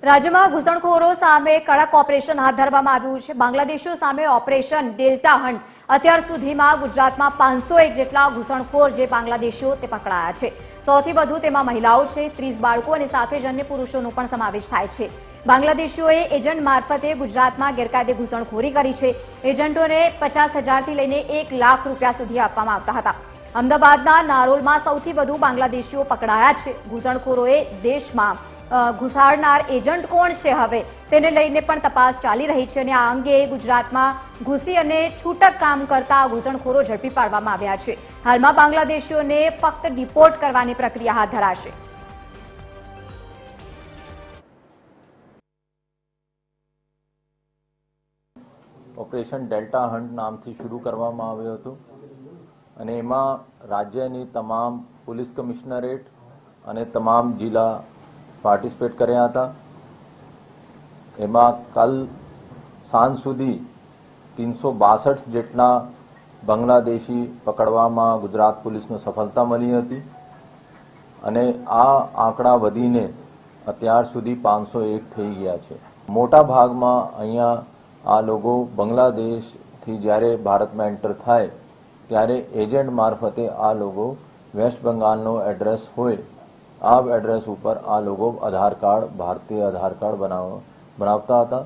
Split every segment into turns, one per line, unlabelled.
રાજ્યમાં ઘૂસણખોરો સામે કડક ઓપરેશન હાથ ધરવામાં આવ્યું છે। બાંગ્લાદેશીઓ સામે ઓપરેશન ડેલ્ટા હન્ટ અત્યાર સુધીમાં ગુજરાતમાં 501 જેટલા ઘૂસણખોર જે બાંગ્લાદેશીઓ તે પકડાયા છે। સૌથી વધુ તેમાં મહિલાઓ છે, 30 બાળકો અને સાથે જ અન્ય પુરુષોનો પણ સમાવેશ થાય છે। બાંગ્લાદેશીઓએ એજન્ટ મારફતે ગુજરાતમાં ગેરકાયદે ઘૂસણખોરી કરી છે। એજન્ટોને 50,000 થી લઈને 1 લાખ રૂપિયા સુધી આપવામાં આવતા હતા। અમદાવાદના નારોલમાં સૌથી વધુ બાંગ્લાદેશીઓ પકડાયા છે। ઘૂસણખોરોએ દેશમાં ઘુસાડનાર એજન્ટ કોણ છે હવે તેને લઈને પણ તપાસ ચાલી રહી છે અને આ અંગે ગુજરાતમાં ઘૂસી અને છૂટક કામ કરતા ઘૂસણખોરો ઝડપી પાડવામાં આવ્યા છે। હાલમાં બાંગ્લાદેશીઓને ફક્ત ડિપોર્ટ કરવાની પ્રક્રિયા હાથ ધરાશે।
ઓપરેશન ડેલ્ટા હન્ટ નામથી શરૂ કરવામાં આવ્યું હતું અને એમાં રાજ્યની તમામ પોલીસ કમિશનરેટ અને તમામ જિલ્લા પાર્ટિસિપેટ કર્યા હતા। એમાં કાલ સાંજ સુધી 362 જેટલા બાંગ્લાદેશી પકડવામાં ગુજરાત પોલીસને સફળતા મળી હતી અને આ આંકડા વધીને અત્યાર સુધી 501 થઈ ગયા છે। મોટા ભાગમાં અહીંયા આ લોકો બાંગ્લાદેશથી જ્યારે ભારતમાં એન્ટર થાય ત્યારે એજન્ટ મારફતે આ લોકો વેસ્ટ બંગાળનો એડ્રેસ હોય આ એડ્રેસ ઉપર આ લોકો આધાર કાર્ડ ભારતીય આધાર કાર્ડ બનાવતા હતા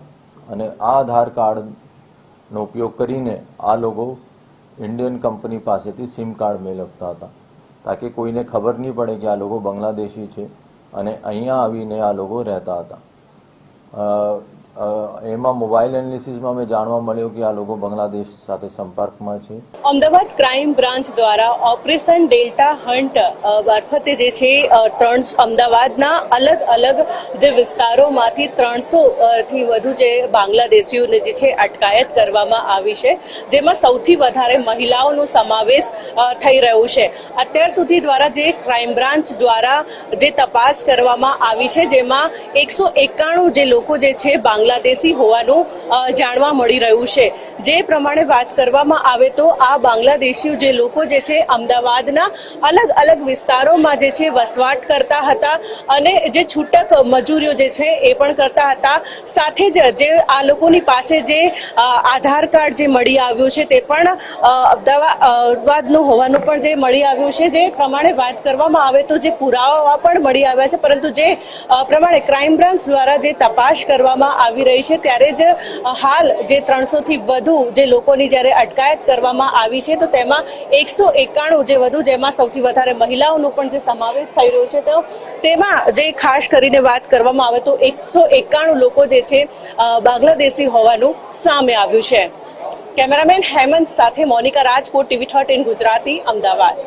અને આ આધાર કાર્ડનો ઉપયોગ કરીને આ લોકો ઇન્ડિયન કંપની પાસેથી સિમ કાર્ડ મેળવતા હતા તાકે કોઈને ખબર નહીં પડે કે આ લોકો બાંગ્લાદેશી છે અને અહીંયા આવીને આ લોકો રહેતા હતા। એમાં મોબાઈલ એનાલિસિસમાં મેં જાણવા મળ્યું કે આ લોકો બાંગ્લાદેશ સાથે સંપર્કમાં છે।
અમદાવાદ ક્રાઇમ બ્રાન્ચ દ્વારા ઓપરેશન ડેલ્ટા હન્ટ મારફતે જે છે અમદાવાદના અલગ અલગ જે વિસ્તારોમાંથી 300 થી વધુ જે બાંગ્લાદેશીઓને જે છે અટકાયત કરવામાં આવી છે, જેમાં સૌથી વધારે મહિલાઓનો સમાવેશ થઈ રહ્યો છે। અત્યાર સુધી દ્વારા જે ક્રાઇમ બ્રાન્ચ દ્વારા જે તપાસ કરવામાં આવી છે જેમાં 191 જે લોકો જે છે બાંગ્લાદેશી હોવાનું જાણવા મળી રહ્યું છે। જે પ્રમાણે વાત કરવામાં આવે તો આ બાંગ્લાદેશીઓ જે લોકો જે છે અમદાવાદના અલગ અલગ વિસ્તારોમાં જે છે વસવાટ કરતા હતા અને જે છૂટક મજૂરીઓ જે છે એ પણ કરતા હતા। સાથે જ જે આ લોકોની પાસે જે આધાર કાર્ડ જે મળી આવ્યું છે તે પણ અમદાવાદનું હોવાનું પણ જે મળી આવ્યું છે। જે પ્રમાણે વાત કરવામાં આવે તો જે પુરાવા પણ મળી આવ્યા છે, પરંતુ જે પ્રમાણે ક્રાઇમ બ્રાન્ચ દ્વારા જે તપાસ કરવામાં આવી રહી છે ત્યારે જ હાલ જે 300 થી વધુ જે લોકોની જ્યારે અટકાયત કરવામાં આવી છે તો તેમાં 191 જે વધુ જેમાં સૌથી વધારે મહિલાઓનો પણ જે સમાવેશ થઈ રહ્યો છે તો તેમાં જે ખાસ કરીને વાત કરવામાં આવે તો 191 લોકો જે છે બાંગ્લાદેશી હોવાનું સામે આવ્યું છે। કેમેરામેન હેમંત સાથે મોનિકા રાજકોટ, TV13 ગુજરાતી, અમદાવાદ।